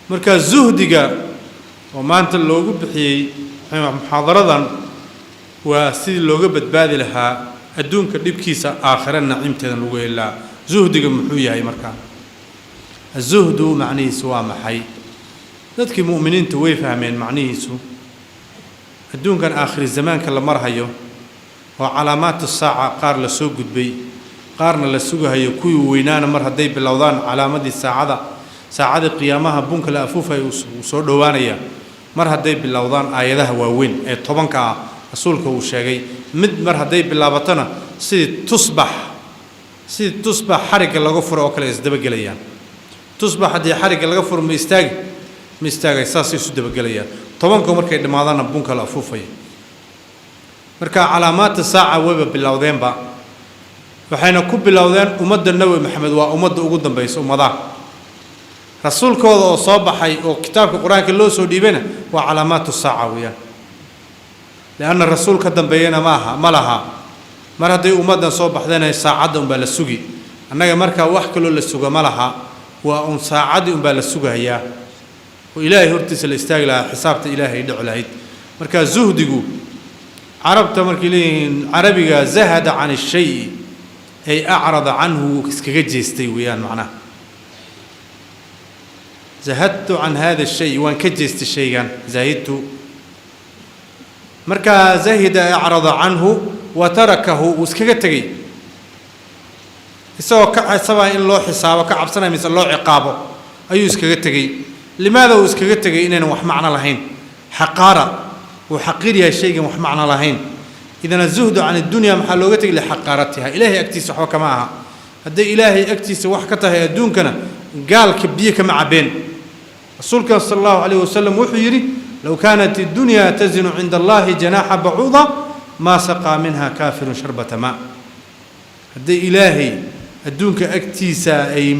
marka zuhdiga oo maanta loogu bixiyay muxaadaradan waa sidii looga badbaadi lahaa adduunka dhibkiisa aakhira naciimteeda lagu helaa zuhdiga muxuu yahay marka الزهد معنيه سوا محي dadkii muuminiinta way fahmeen macnihiisu adduunkan aakhir zamaanka la marhayo oo calaamaad saaca qaar la soo gudbay qaarna la sugahayo kuwii weynaana mar haday bilowdaan calaamadii saacada qiyaamaha bunka la afuufay uu soo dhawaanaya mar haday bilowdaan aayadaha waaweyn ee tobanka ah rasuulka uu sheegay mid mar haday bilaabatana sidii tusbax xariga lagu furo oo kale isdaba galayaan tusbax hadii xariga laga furo ma istaagay saas isu daba galayaan tobanka markay dhamaadana bunka la afuufay marka calaamaadta saaca waba bilowdeenba waxayna ku bilowdeen ummadda nabi maxamed waa ummadda ugu dambaysa ummadaha rasuulkooda oo soo baxay oo kitaabka quraanka loo soo dhiibana waa calaamaadta saaca weeyaan laana rasuulka dambeeyana ma laha mar haday ummadan soo baxdeen saacada baa la sugi annaga marka wax kale la suga ma laha waa un saacadii baa la sugayaa oo ilaahay hortiisa la istaag laha xisaabta ilaahay dhici lahayd marka zuhdigu carabta markii leeyihiin carabiga zahada an shay ay a'rada anhu iskaga jeestay weeyaan macnaha zahadtu an hada shay waan ka jeestay shaygan zahidtu marka zahida a'rada anhu wa tarakahu iskaga tagay isoo ka xisaba in loo xisaabo ka cabsanay mise loo ciqaabo ayuu iskaga tagay limaada uu iskaga tagay inaan wax macna lahayn xaqara وحقير يا شيء wax macna lahayn idan zuhdu an dunya maxaa looga tagay li xaqaratiha ilaahay agtiisa waxa kama aha haday ilaahay agtiisa wax ka tahay adduunkana gaalka biyo kama cabeen rasuulka sallallahu alayhi wasallam wuxuu yiri law kanat ad-dunya tazinu 'inda allahi janaha ba'udha ma saqa minha kafirun sharbata ma haday ilaahay adduunka agtiisa ay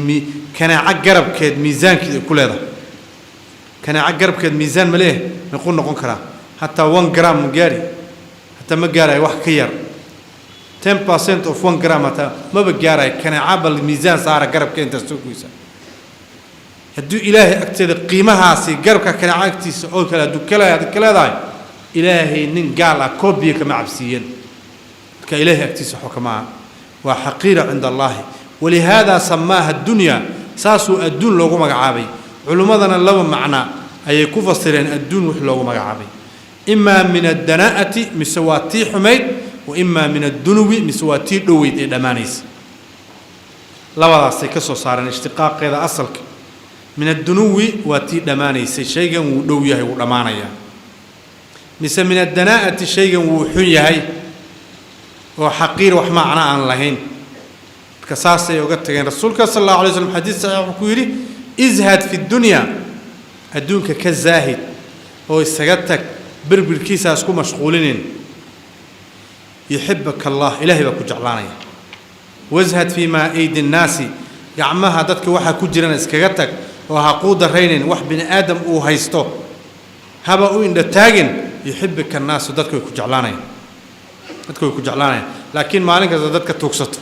kana garabkeed miisaankeeda ku leedahay kana garabkeed miisaan ma leeh noqon kara حتى 1 جرام مجاري حتى ما جاري واحد كير 10% of 1 جرام حتى ما بجاري كان عابل الميزان صار جرب كأنت تسوقيسه هدو إلهي أكتر قيمها سي جرب كان عاكتي سؤال كلا دو كلا داي إلهي ننقال كوبي كما عبسيين كإلهي أكتر حكما وحقيرة عند الله ولهذا سماها الدنيا ساسو الدون لوجو مجعابي علماءنا لو معنا أي كفصلين الدون وحلو مجعابي إما من الدناءة مسواتي حميد وإما من الدنو مسواتي دويد إدمانيس لولا سيكسو صار اشتقاق هذا أصلك من الدنو واتي دمانيس شيئا ودويه ودمانيا مثل من الدناءة شيئا وحيه وحقير وحمعنا عن لهين كساسة يوقت رسولك صلى الله عليه وسلم حديث صحيح كويري ازهد في الدنيا الدنيا كالزاهد هو استجدتك بربر كيسا اسكو مشغولين يحبك الله إلهي بكو جعلانيا وازهد فيما أيدي الناس يعمها دتك وحا كجران اسكجتك وها قود الرين وح بن آدم وهيستو هبا وين دتاجن يحبك الناس دتك يكو جعلانيا لكن ما عليك دتك توكسط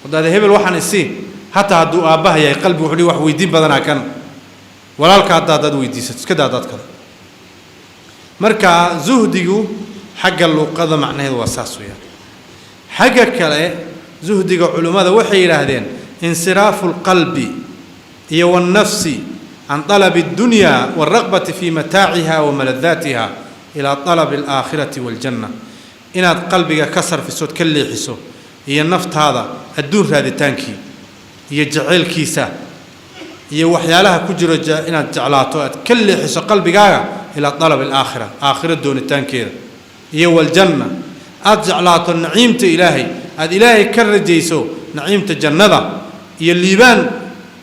وده هبل وحن السين حتى هدو آبها يا قلبي وحدي وح ويدين بدنا كان ولا الكعدة دادو ويديست كده داد كده مركا زهديو حق اللقطة معناه واساسه حق كله زهديو علماء وحي لهذين انصراف القلب هي والنفس عن طلب الدنيا والرغبة في متاعها وملذاتها إلى طلب الآخرة والجنة إن قلبك كسر في صوت كل حسه هي النفط هذا الدور هذه تانكي يجعل كيسا هي وحيالها كجرة إن جعلاته كل حس قلبك إلى طلب الآخرة آخرة دون التانكير هي والجنة أجعلاته نعيمة إلهي هذا إلهي كرجيسو نعيمة الجنة هي الليبان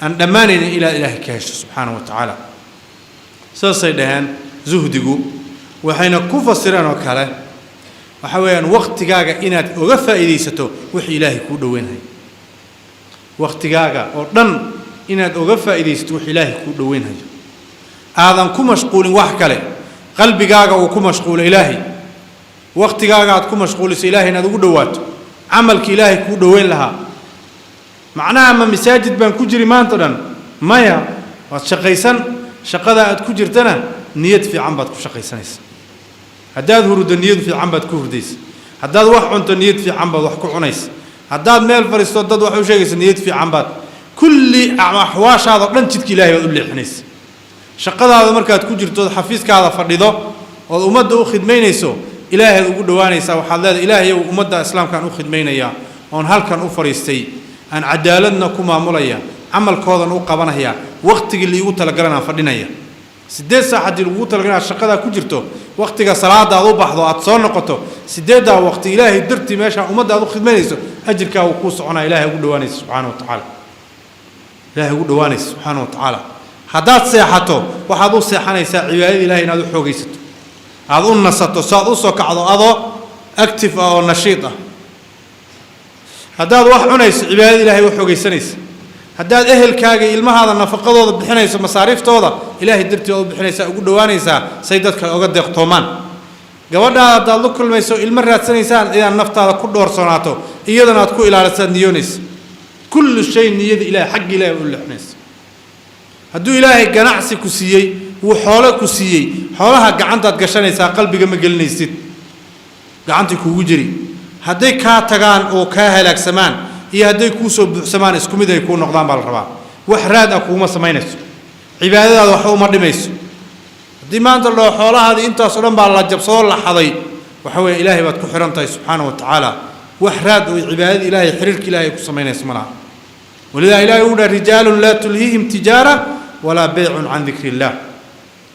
أن دمانين إلى إلهي كهش سبحانه وتعالى سيدهان زهدقو وحين كوفا سيران وكاله وحويان وقت جاجا إنات وغفى إليستو وحي إلهي كودوين هاي وقت جاجا ودن إنات وغفى إليستو وحي إلهي كودوين هاي هذا كم مشغول وحكله قلبي جاجا وكم مشغول إلهي وقت جاجا كم مشغول إلهي ندو دوات عملك إلهي كودوين لها معناها ما مساجد بان كجري مانترن مايا وشقيسن shaqada aad ku jirtana niyad fiican baad ku shaqaysanaysaa haddaad hurdo niyad fiican baad ku hurdaysa haddaad wax cunto niyad fiican baad wax ku cunaysa haddaad meel fariisto dad wax u sheegaysa niyad fiican baad kulli axwaashaada dhan jidka ilaahay baad u leexinaysa shaqadaada markaad ku jirto xafiiskaada fadhido oo ummadda u khidmaynayso ilaahay ugu dhawaanaysa waxaad leedahay ilaahay ummadda islaamkan u khidmaynaya oon halkan u fariistay aan cadaaladna ku maamulaya camalkoodan u qabanaya waqtigii liigu talagalana fadhinaya 8 saacadood lagu talagalay shaqada ku jirto waqtiga salaada aad u baxdo aad soo noqoto 8 waqti ilaahay dirti meesha ummadda aad u khidmaynayso ajirka uu ku soconaa ilaahay ugu dhawaanaysa subhanahu wa ta'ala ilaahay ugu dhawaanaysa subhanahu wa ta'ala haddaad seexato waxaad u seexanaysaa cibaadada ilaahay inaad u xoogaysato aad u nasato saad u soo kacdo adoo active oo nashiid ah haddaad wax cunayso cibaadada ilaahay u xoogaysanaysa haddaad ehelkaaga ilmahaada nafaqadooda bixinayso masaariiftooda ilaahay dartiisa u bixinaysa ugu dhawaanaysa say dadka uga deeqtoomaan gabadhaada haddaad la kulmayso ilmo raadsanaysaan inaad naftaada ku dhoorsanaato iyadana aad ku ilaalisaa niyoonaysa kullu shay niyada ilaahay xaq ilaahay u leexnaysa hadduu ilaahay ganacsi ku siiyey uu xoolo ku siiyey xoolaha gacantaad gashanaysaa qalbiga ma gelinaysid gacantii kuugu jiri hadday kaa tagaan oo kaa halaagsamaan iyo hadday kuu soo buuxsamaan isku mid ay kuu noqdaan baa la rabaa wax raad ah kuuma samaynayso cibaadadaada waxba uma dhimayso haddii maanta loo xoolahaada intaas oo dhan baa la jabsado la xaday waxa weeye ilaahay baad ku xiran tahay subxaanahu wa tacaala wax raad oo cibaadada ilaahay xiriirka ilaahay ku samaynayso ma laha walidaa ilaahay uu dhahay rijaalun laa tulhiihim tijaara walaa baycun can dikri illaah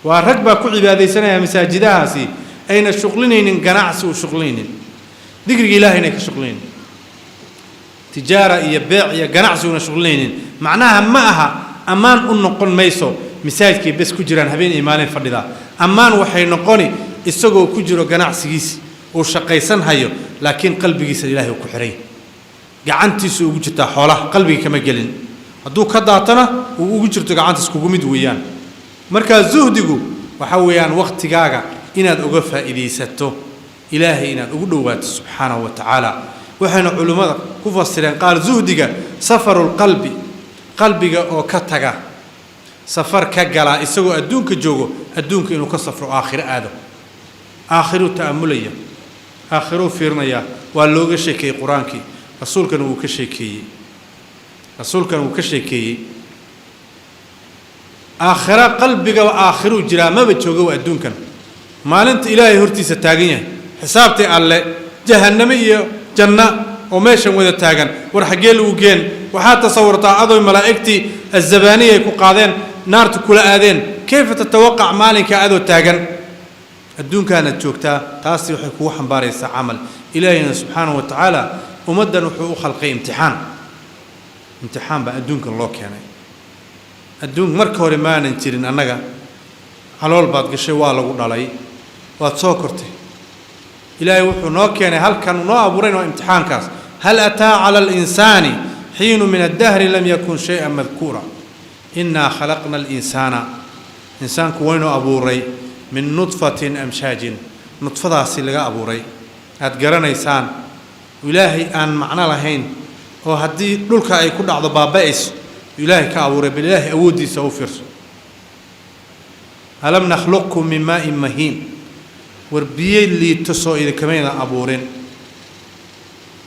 waa rag baa ku cibaadaysanaya masaajidahaasi ayna shuqlinaynin ganacsi u shuqlinaynin dikriga ilaahayna ay ka shuqlinaynin tijaara iyo beec iyo ganacsi una shuqlinaynin macnaha ma aha ammaan u noqon mayso masaajidkay bes ku jiraan habeen iyo maalin fadhida ammaan waxay noqoni isagoo ku jiro ganacsigiisi uu shaqaysan hayo laakiin qalbigiisa ilaahay ku xiray gacantiisa ugu jirta xoolaha qalbiga kama gelin hadduu ka daatana uu ugu jirto gacantiisa kugu mid weeyaan marka zuhdigu waxa weeyaan waqtigaaga inaad uga faa'iideysato ilaahay inaad ugu dhawaato subxaanahu wa tacaala waxayna culimada ku fasireen qaal zuhdiga safarul qalbi qalbiga oo ka taga safar ka gala isagoo adduunka joogo adduunka inuu ka safro aakhiro aado aakhiru ta'amulaya aakhiru fiirnaya waa looga sheekay quraankii rasuulkana uu ka sheekeeyey aakhira qalbiga aakhiru jira ma joogo adduunkan maalinta ilaahay hortiisa taagan yahay xisaabtii alle jahannamo iyo janna oo meeshan wada taagan war xagee lagu geen waxaa tasawurtaa adoy malaa'igtii azabaniya ay ku qaadeen naarta kula aadeen kayfa tatawaqac maalinka adoo taagan adduunkaana joogtaa taasi waxay kugu xambaaraysaa camal ilaahayna subxaanahu wa tacaala ummaddan wuxuu u khalqay imtixaan baa adduunkan loo keenay adduun marka hore maanan jirin annaga calool baad gashay waa lagu dhalay waad soo kortay ilaahay wuxuu noo keenay halkan noo abuuray noo imtixaankaas hal ataa cala alinsaani xiinu min addahri lam yakun shay-an madkuura innaa khalaqna alinsaana insaanku waynoo abuuray min nudfatin amshaajin nudfadaasi laga abuuray aad garanaysaan ilaahay aan macno lahayn oo haddii dhulka ay ku dhacdo baaba'ayso ilaahay ka abuuray bal ilaahay awooddiisa u fiirso alam nakhluqkum min maa'in mahiin war biyo liito soo idinkamayna abuurin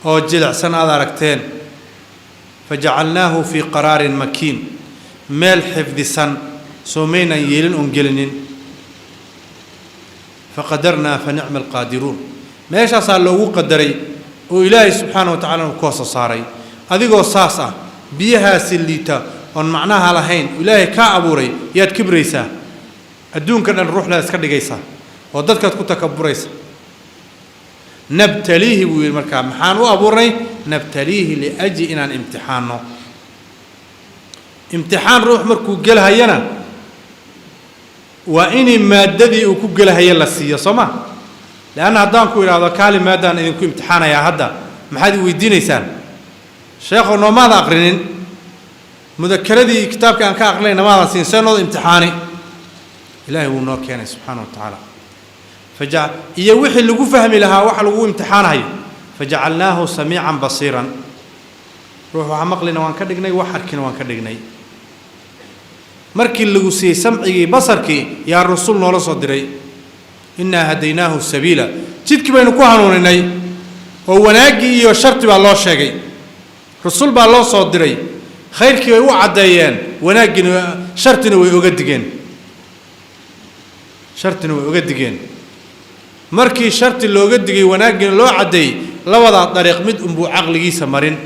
oo jilicsan aad aragteen fajacalnaahu fii qaraarin makiin meel xifdisan soo maynan yeelin oon gelinin faqadarnaa fa nicma alqaadiruun meeshaasaa loogu qadaray oo ilaahay subxaanahu wa tacaala uu koo soo saaray adigoo saas ah biyahaasi liita oon macnaha lahayn ilaahay kaa abuuray yaad kibraysaa adduunka dhan ruuxda iska dhigaysaa oo dadkaad ku takabburaysa nabtaliihi buu yidhi markaa maxaan u abuurnay nabtaliihi liajli inaan imtixaanno imtixaan ruux markuu gelhayana waa inay maaddadii uu ku gelhaya la siiyo soo ma leanna haddaan ku idhaahdo kaali maaddaan idinku imtixaanayaa hadda maxaad i weydiinaysaan sheekhow noomaada aqrinin mudakaradii kitaabka aan ka aqrinay namaadan siin see nooda imtixaani ilaahay wuu noo keenay subxaanahu wa tacaala iyo wixii lagu fahmi lahaa waxa lagu imtixaanayo fajacalnaahu samiican basiiran ruux waxa maqlina waan ka dhignay wax arkina waan ka dhignay markii lagu siiyey samcigii basarkii yaa rasuul noola soo diray innaa hadaynaahu sabiila jidkii baynu ku hanuuninay oo wanaaggii iyo sharti baa loo sheegay rasuul baa loo soo diray khayrkii way u caddeeyeen wanaaggiina shartina way oga digeen markii sharti looga digay wanaaggiina loo caddeeyey labadaa dariiq mid unbuu caqligiisa marin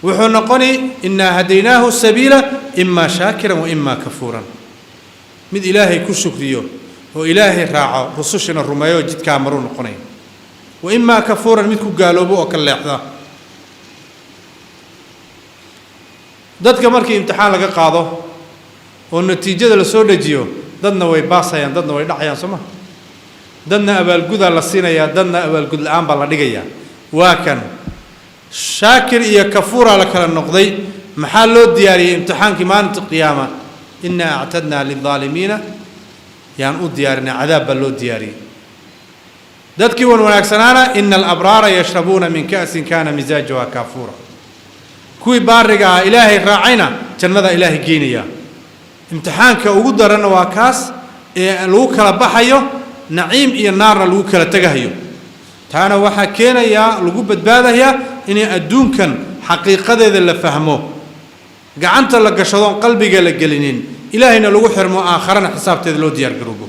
wuxuu noqoni innaa hadaynaahu sabiila imaa shaakiran wa imaa kafuuran mid ilaahay ku shukriyo oo ilaahay raaco rusushina rumeeyo jidkaa maruu noqonaya wa imaa kafuuran mid ku gaaloobo oo ka leexda dadka markii imtixaan laga qaado oo natiijada la soo dhajiyo dadna way baasayaan dadna way dhacayaan soo ma dadna abaalgudaa la siinayaa dadna abaalgud la'aan baa la dhigayaa waa kan shaakir iyo kafuura la kala noqday maxaa loo diyaariyey imtixaankii maalinta qiyaama innaa actadnaa lilaalimiina yaan u diyaarinay cadaab baa loo diyaariyey dadkii wan wanaagsanaana ina alabraara yashrabuuna min ka'sin kaana misaajuha kaafuura kuwii baariga ah ilaahay raacayna jannada ilaahay geynayaa imtixaanka ugu daranna waa kaas ee lagu kala baxayo naciim iyo naarna lagu kala tegahayo taana waxaa keenayaa lagu badbaadayaa inay adduunkan xaqiiqadeeda la fahmo gacanta la gashadoon qalbiga la gelinin ilaahayna lagu xirmo aakharana xisaabteeda loo diyaargaroobo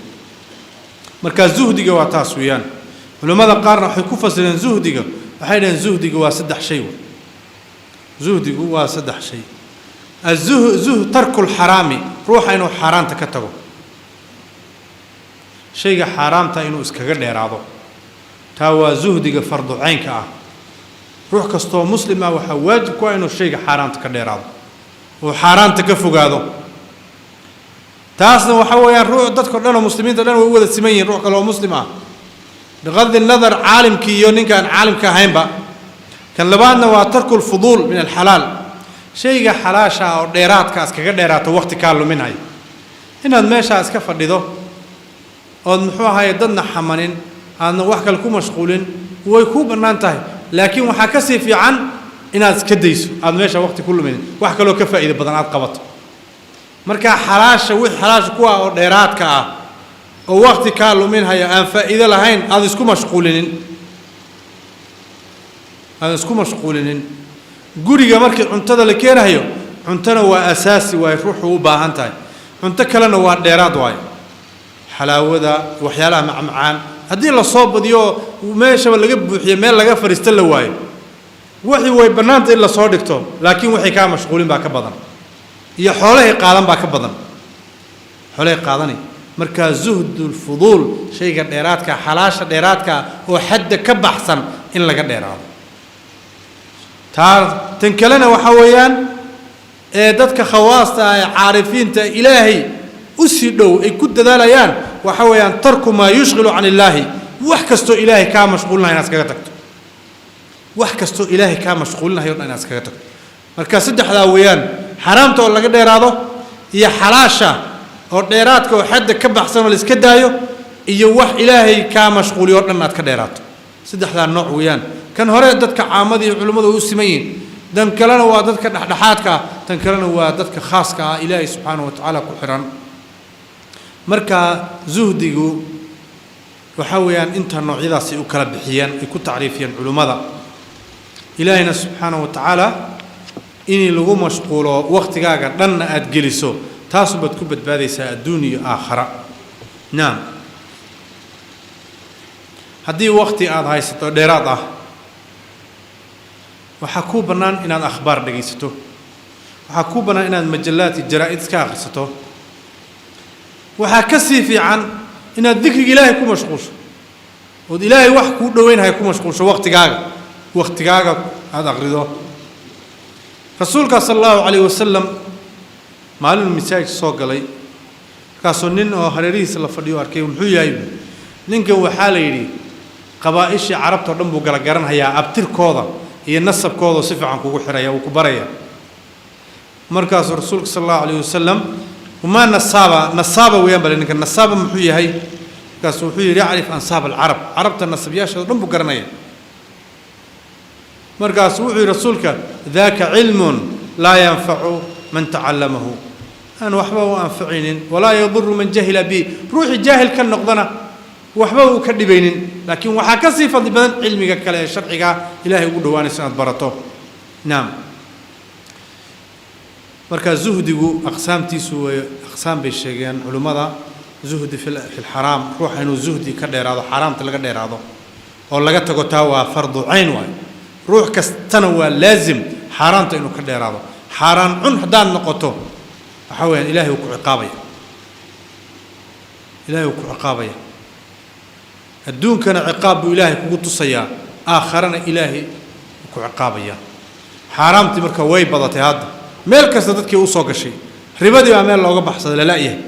markaa zuhdiga waa taas weeyaan culimmada qaarna waxay ku fasireen zuhdiga waxay dhaheen zuhdiga waa saddex shay zuhdigu waa saddex shay tarku lxaraami ruuxa inuu xaaraanta ka tago shayga xaaraamta inuu iskaga dheeraado taa waa zuhdiga fardu caynka ah ruux kastoo muslim ah waxaa waajib ku ah inuu shayga xaaraanta ka dheeraado oo xaaraanta ka fogaado taasna waxa weeyaan ruux dadka dhan oo muslimiinta dhan way u wada siman yihiin ruux kale oo muslim ah bigadi nadar caalimkii iyo ninkaan caalimka ahaynba kan labaadna waa tarku lfuduul min alxalaal shayga xalaasha oo dheeraadka iskaga dheeraato waqti kaa luminayo inaad meeshaa iska fadhido ood muxuu ahaye dadna xamanin aadna wax kale ku mashquulin way kuu bannaan tahay laakiin waxaa ka sii fiican inaad iska dayso aad meesha waqti ku luminin wax kaloo ka faa'iido badan aad qabato markaa xalaasha wixii xalaasha ku ah oo dheeraadka ah oo waqti kaa luminhaya aan faa'iido lahayn aad isku mashquulinin guriga markii cuntada la keenayo cuntana waa asaasi waay ruuxu u baahan tahay cunto kalena waa dheeraad waay xalaawada waxyaalaha macmacaan haddii la soo badiyo meeshaba laga buuxiyo meel laga fariisto la waayo wixii way bannaanta in la soo dhigto laakiin waxay kaa mashquulin baa ka badan iyo xoolahay qaadan baa ka badan xoolahay qaadani markaa zuhdulfuduul shayga dheeraadka xalaasha dheeraadka oo xadda ka baxsan in laga dheeraado tan kalena waxa weeyaan ee dadka khawaasta ah ee caarifiinta ilaahay u sii dhow ay ku dadaalayaan waxa weeyaan tarku maa yushghilu can illaahi wax kastoo ilaahay kaa mashquulinayo inaad iskaga tagto wax kastoo ilaahay kaa mashquulinayo dhan inaad iskaga tagto marka saddexdaa weeyaan xaraamta oo laga dheeraado iyo xalaasha oo dheeraadka oo xadda ka baxsan oo la iska daayo iyo wax ilaahay kaa mashquuliyo dhan aad ka dheeraato saddexdaa nooc weeyaan kan hore dadka caamada iyo culimmadu u siman yihiin dan kalena waa dadka dhexdhexaadka ah tan kalena waa dadka khaaska ah ilaahay subxaanahu watacaala ku xiran marka zuhdigu waxa weeyaan inta noocyadaasi u kala bixiyeen ay ku tacriifiyeen culimmada ilaahayna subxaanahu watacaala inii lagu mashquulo waqtigaaga dhanna aad geliso taasu baad ku badbaadaysaa adduun iyo aakhara naam haddii waqti aad haysato dheeraad ah waxaa kuu bannaan inaad akhbaar dhegaysato waxaa kuu bannaan inaad majallaad iyo jaraa'id iska akhrisato waxaa ka sii fiican inaad dikriga ilaahay ku mashquulsho ood ilaahay wax kuu dhoweynhaya ku mashquulsho waqtigaaga aada akhrido rasuulka sala allahu calayhi wasalam maalin masaajid soo galay markaasoo nin oo hareerihiisa la fadhiyo arkay muxuu yahay ninkan waxaa la yidhi qabaa'ishii carabtao dhan buu garagaranhayaa abtirkooda iyo nasabkooda si fiican kugu xiraya uu ku baraya markaasuu rasuulka sala allahu calayhi wasalam وما نصابة ويان بل إنك النصابة محوية هاي كاسو محوية يعرف أنصاب العرب عربت النصب ياشا ضمبو قرنية مركز وحي رسولك ذاك علم لا ينفع من تعلمه أنا وحبه أنفعين ولا يضر من جهل بي روحي جاهل كان نقضنا وحبه كدبين لكن وحكسي فضل بدن علمك كلا شرعك إلهي يقول وانا سنة برته نعم مركز زهد أقسام تيسو أقسام بالشيئين علماء زهد في الحرام روح إنه زهد كدير هذا حرام تلقى دير هذا والله قد تقطعوا فرض عين واي روح كستنوى لازم حرام إنه كدير هذا حرام عن حدان نقطه أحوال إلهي وكو عقابي إلهي وكو عقابي الدون كان عقاب إلهي كو تصيا آخرنا إلهي وكو عقابي حرام تمركا وي بضتي هذا ميل كستدك وصوق شيء ربادي وعمل لوغا بحصد لا إيه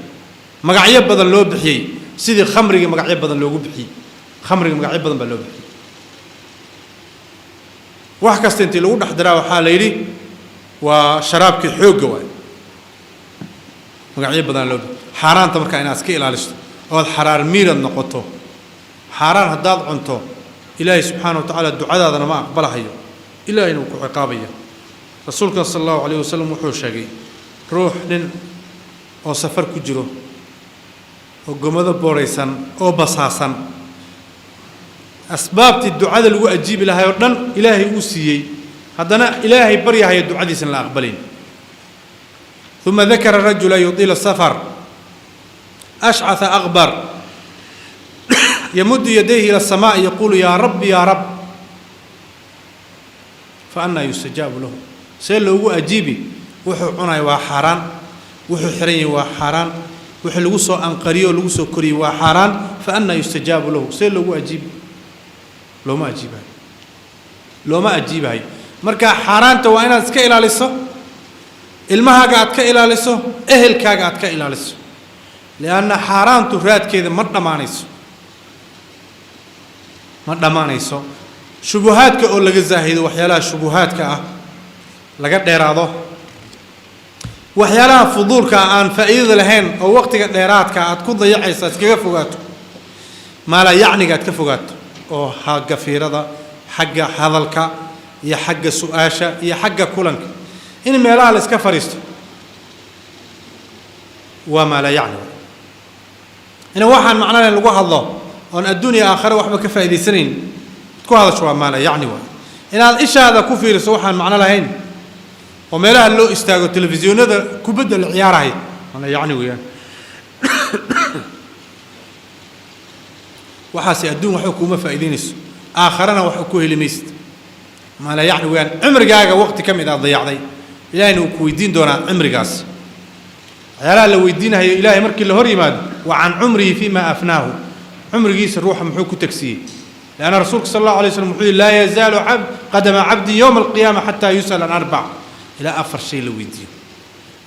مقعيب بدل لو بحيي سيدي خمري مقعيب بدل لو بحيي خمري مقعيب بدل بلو بحيي واحد كستنتي لو نحضرها وحاليلي وشرابك حوق واي مقعيب بدل لو حرام تمركا إناس كي إلالشت أو الحرار ميرا نقطه حرام هداد عنته إلهي سبحانه وتعالى الدعاء هذا ما أقبلها هي إلهي نوكو عقابية رسولك صلى الله عليه وسلم وحوشاقي روح لن أو سفر كجرو أو قمد بوريسان أو بصاصا أسباب الدعاء اللي أجيب لها يردن إلهي أوسيي هذا إلهي بريها هي الدعاء سن لا أقبلين ثم ذكر الرجل يطيل السفر أشعث أغبر يمد يديه إلى السماء يقول يا رب يا رب فأنا يستجاب له سيل لو أجيبي وحو عناي وحران وحو حرين وحران وحو لغسو أنقريو لغسو كري وحران فأنا يستجاب له سيل لو أجيبي لو ما أجيبها لو ما أجيبها مركا حران تو أنا اسكا إلى لسه المها قاعد كإلى لسه أهل كا قاعد كإلى لسه لأن حران تراد كذا مرة ما نيسو مرة ما نيسو شبهات كأول لقى الزاهد وحيالها شبهات كأ لقى ديراضه وحيالها فضول كأن فائدة لهن أو وقت ديرات كأتكون ضيع إساس كفوقاته ما لا يعني قد كفوقاته أو حق في رضا حق حذلك يا حق سؤاشة يا حق كلنك إن ما لا لسكفرست وما لا يعني إن واحد معناه لقوها الله أن الدنيا آخر وحبة كفائدة سنين تكون هذا شو ما لا يعني إن الإيش هذا كفير سواحا معنا لهين وما له اللو استاجو التلفزيون هذا كبد العيار هاي أنا يعني وياه وحاسي الدون وحكومة فائدينس آخرنا وحكوه لميست ما لا يعني وياه عمر جاء وقت كم إذا ضيع ذي إلهي نوكويدين دونا عمر جاس عيال لو يدينها إلهي مركي الهري ماد وعن عمره فيما أفناه عمر جيس الروح محوك تكسيه لأن رسولك صلى الله عليه وسلم يقول لا يزال قدم عبدي يوم القيامة حتى يسأل عن أربع إلى أفر شيء لو يديه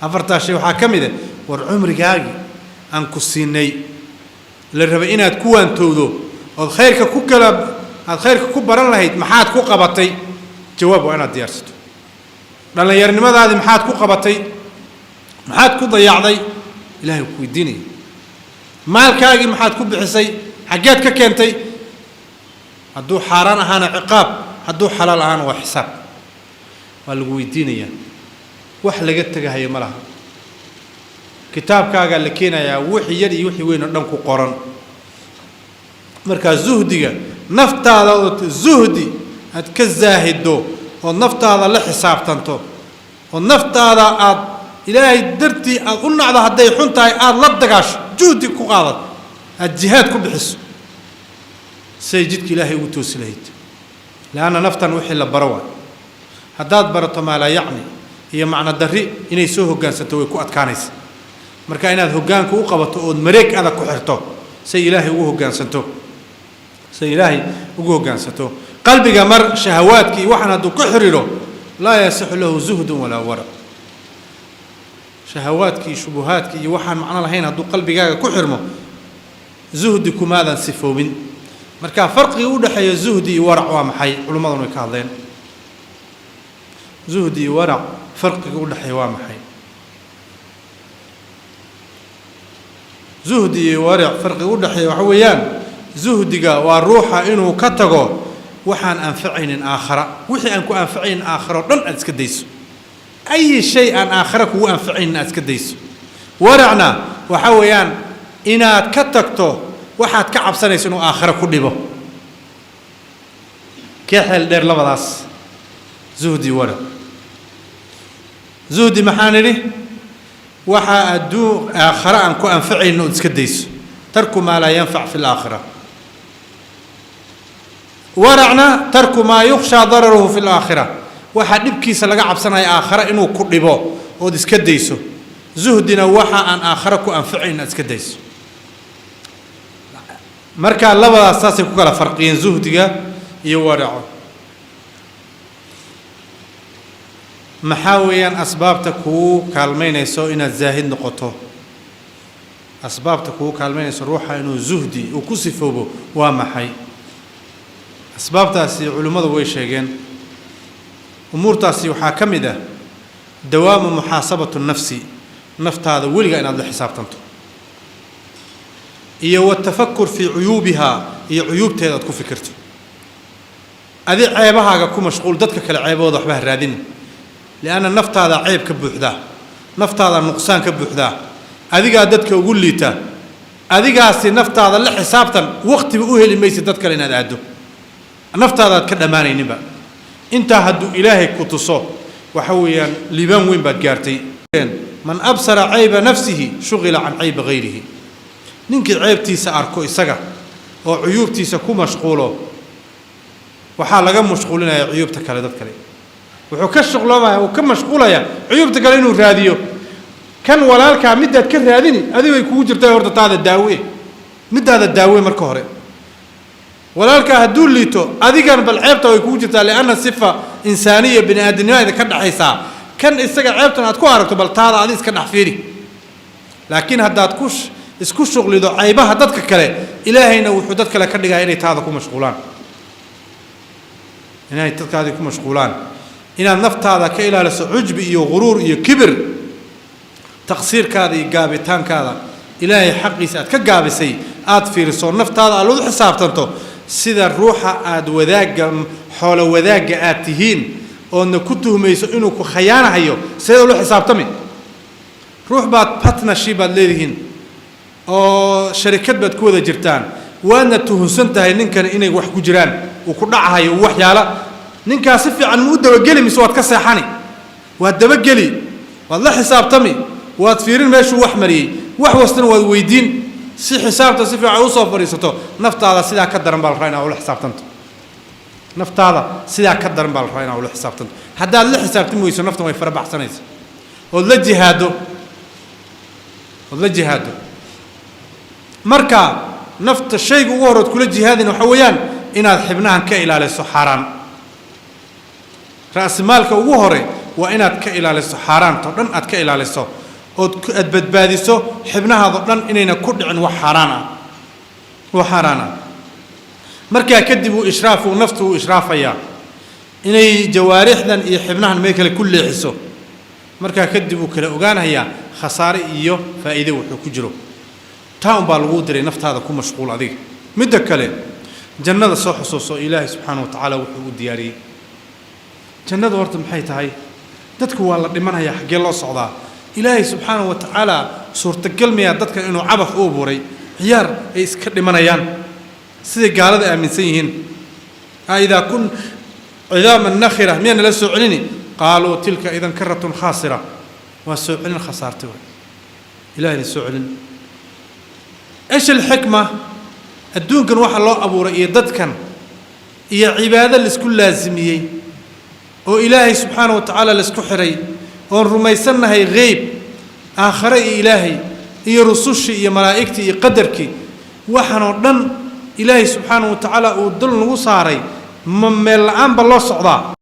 أفرتا شيء وحاكم إذا والعمر جاي أن كسيني للربعين تكون تودو الخير كوكلا الخير كوبر الله هيت محات كوقبتي جوابه أنا ديارسته لأن يرني ماذا هذه محات كوقبتي محات كوضيع ذي إلهي كويديني مال كاجي محات كوبحسي حاجات ككنتي هدو حاران أهانا عقاب هدو حلال أهانا وحساب والقويدينية وحلقت تجاهي ملها كتاب كاجا لكينا يا وحي يدي وحي وين ردنكو قرن مركز زهدي نفط هذا زهدي هتكزاهدو والنفط هذا لحساب تنتو والنفط هذا إلهي درتي قلنا على هدي حنتاي لا دقاش جهدي كقاضت الجهاد كبحس سيجدك إلهي وتوسلهيت لأن نفطا وحي لبروان هداد برطة ما لا يعني هي معنى الدري إني سوه هجان ستوي كو أتكانيس مركا إناد هجان كو قبطو أود مريك أذا كحرتو سي إلهي وهجان ستو سي إلهي وهجان ستو قلبك مر شهواتك وحنا دو كحريرو لا يصح له زهد ولا ورع شهواتك شبهاتك وحنا معنا لهين هدو قلبك كحرمو زهدك ماذا صفو من مركا فرق يودحي زهدي ورع ومحي علماء ذو كهذين زهدي ورع فرق يودحي ومحي زهدي ورع فرق يودحي وحويان زهدي والروح إنه كتجو وحن أنفعين آخر وحي أنكو أنفعين آخر لن أتكديس أي شيء أن آخرك هو أنفعين أتكديس ورعنا وحويان إناد كتكتو واحد كعب سنة سنو آخر كدبه كحل دير لبلاس زهدي ورع زهدي محانري وحا أدو آخر أنكو أنفعي إنه تسكديس ترك ما لا ينفع في الآخرة ورعنا ترك ما يخشى ضرره في الآخرة واحد يبكي سلقا عبسنا آخر إنه كدبه ودسكديسه زهدنا وحا أن آخركو أنفعي إنه تسكديسه marka labada asaasi ku kala farqiyeen zuhdiga iyo waraco maxaa weeyaan asbaabta ku kaalmeynayso inaad zaahid noqoto asbaabta ku kaalmeynayso ruuxa inuu zuhdi uu ku sifoobo waa maxay asbaabtaasi culimadu way sheegeen umurtaasi waxa kamid ah dawaamu muhaasabatu nafsi naftaada weliga inaad la xisaabtanto iyo والتفكر في عيوبها iyo عيوبteeda aad ku fikirto adi ceebahaaga ku mashquul dadka kale ceebooda waxba raadin laana naftaada ceeb ka buuxda naftaada nuqsaan ka buuxda adiga dadka ugu liita adigaasi naftaada la xisaabtan waqti u heli maysid dad kale inaad aado naftaada ka dhamaanayniba inta haddu ilaahay ku tuso waxa weeyaan liibaan weyn baad gaartay man absara ayba nafsihi shughila an ayba ghayrihi ninkii ceebtiisa arko isaga oo cuyubtiisa ku mashquulo waxa laga mashquulinaya cuyubta kale dad kale wuxuu ka shaqloomaya oo ka mashquulaya cuyubta kale inuu raadiyo kan walaalka midaad ka raadini adigu ay kugu jirtay horta taada daawe midaada daawe marka hore walaalka haduu liito adigan bal ceebta way kugu jirtaa laana sifa insaaniya bini aadamnimada ka dhaxaysa kan isaga ceebtan aad ku aragto bal taada aad iska dhaxfiiri laakiin hadaad ku isku shuqlido aybaha dadka kale ilaahayna wuxuu dad kale ka dhigay inay taada ku mashquulaan inay dadkaadi ku mashquulaan inaad naftaada ka ilaaliso ujbi iyo ghuruur iyo kibir taqsiirkaada iyo gaabitaankaada ilaahay xaqiisa aad ka gaabisay aad fiiriso naftaada aad u xisaabtanto sida ruuxa aad wadaaga xoolo wadaaga aad tihiin oo ku tuhmayso inuu ku khiyaanayo sida loo xisaabtami ruux baad partnership aad leedihiin oo sharikad baad ku wada jirtaan waana tuhunsan tahay ninkan inay wax ku jiraan oo ku dhacayo waxyaala ninkaas si fiican muu dabageli mise waad ka seexani waad dabageli waad la xisaabtami waad fiirin meeshu wax mariyay wax wastan waad weydiin si xisaabta si fiican u soo fariisato naftaada sida ka daran bal raayna oo la xisaabtanto naftaada sida ka daran bal raayna oo la xisaabtanto hadaa la xisaabtami weyso naftan way farabaxsanaysaa oo la jihaado marka nafta shaygu ugu horad kula jihaadin waxa weeyaan inaad xibnahan ka ilaaliso xaraan raas maalka ugu hore waa inaad ka ilaaliso xaraanto dhan aad ka ilaaliso oo aad badbaadiso xibnahaada dhan inayna ku dhicin wax xaraana marka kadib uu israafu naftu uu israafaya inay jawaarixdan iyo xibnahan meel kale ku leexiso marka kadib uu kala ogaanaya khasaare iyo faa'iido wuxuu ku jiro taam baa lagu diray naftaada ku mashquul adiga mid kale jannada soo xusuuso ilaahay subhanahu wa ta'ala wuxuu u diyaariyay jannada horta maxay tahay dadku waa la dhimanaya xagee loo socdaa ilaahay subhanahu wa ta'ala suurtagal miya dadka inuu cabaf u buuray ciyaar ay iska dhimanayaan sida gaalada aaminsan yihiin ayda kun cidaam an-nakhira miyana la soo celini qaaluu tilka idan karatun khasira wa soo celin khasaartay ilaahay soo celin ايش الحكمه الدون كان waxa loo abuuray iyo dadkan iyo cibaado la isku laazimiyay oo ilaahay subhanahu wa ta'ala la isku xiray oo rumaysanahay geyb aakhira ilaahay iyo rusushi iyo malaa'ikti iyo qadarki waxaan oo dhan ilaahay subhanahu wa ta'ala uu dul nagu saaray ma meel aan ba loo socdaa